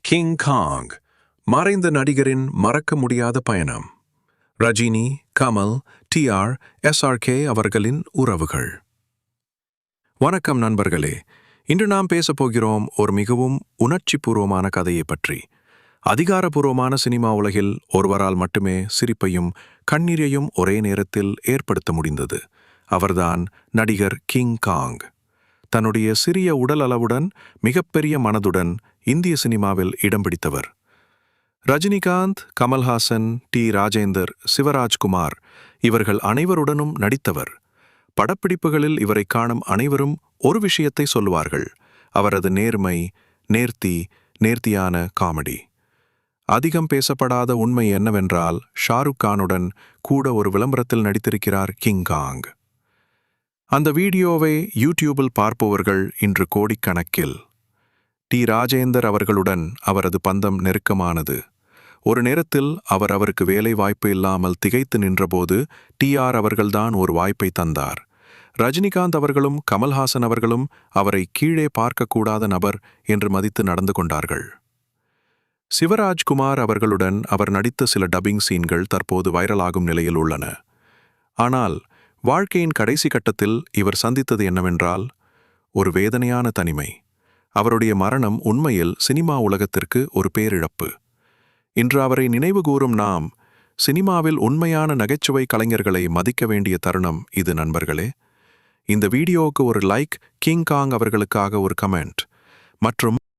King காங் மறைந்த நடிகரின் மறக்க முடியாத பயணம். ரஜினி, கமல், TR, SRK அவர்களின் உறவுகள். வணக்கம் நண்பர்களே. இன்று நாம் பேசப்போகிறோம் ஒரு மிகவும் உணர்ச்சிபூர்வமான கதையை பற்றி. அதிகாரப்பூர்வமான சினிமா உலகில் ஒருவரால் மட்டுமே சிரிப்பையும் கண்ணீரையும் ஒரே நேரத்தில் ஏற்படுத்த முடிந்தது. அவர்தான் நடிகர் கிங் காங். தன்னுடைய சிறிய உடல் அளவுடன் மிகப்பெரிய மனதுடன் இந்திய சினிமாவில் இடம் பிடித்தவர். ரஜினிகாந்த், கமல்ஹாசன், ராஜேந்தர், சிவராஜ்குமார் இவர்கள் அனைவருடனும் நடித்தவர். படப்பிடிப்புகளில் இவரை காணும் அனைவரும் ஒரு விஷயத்தை சொல்லுவார்கள்: அவரது நேர்மை, நேர்த்தியான காமெடி. அதிகம் பேசப்படாத உண்மை என்னவென்றால், ஷாருக் கானுடன் கூட ஒரு விளம்பரத்தில் நடித்திருக்கிறார் கிங் காங். அந்த வீடியோவை யூடியூபில் பார்ப்பவர்கள் இன்று கோடிக்கணக்கில். ராஜேந்தர் அவர்களுடன் அவரது பந்தம் நெருக்கமானது. ஒரு நேரத்தில் அவருக்கு வேலை வாய்ப்பு இல்லாமல் திகைத்து நின்றபோது TR அவர்கள்தான் ஒரு வாய்ப்பை தந்தார். ரஜினிகாந்த் அவர்களும் கமல்ஹாசன் அவர்களும் அவரை கீழே பார்க்கக்கூடாத நபர் என்று மதித்து நடந்து கொண்டார்கள். சிவராஜ்குமார் அவர்களுடன் அவர் நடித்த சில டப்பிங் சீன்கள் தற்போது வைரலாகும் நிலையில் உள்ளன. ஆனால் வாழ்க்கையின் கடைசி கட்டத்தில் இவர் சந்தித்தது என்னவென்றால், ஒரு வேதனையான தனிமை. அவருடைய மரணம் உண்மையில் சினிமா உலகத்திற்கு ஒரு பேரிழப்பு. இன்று அவரை நினைவு கூறும் நாம், சினிமாவில் உண்மையான நகைச்சுவை கலைஞர்களை மதிக்க வேண்டிய தருணம் இது நண்பர்களே. இந்த வீடியோவுக்கு ஒரு லைக், கிங் காங் அவர்களுக்காக ஒரு கமெண்ட் மற்றும்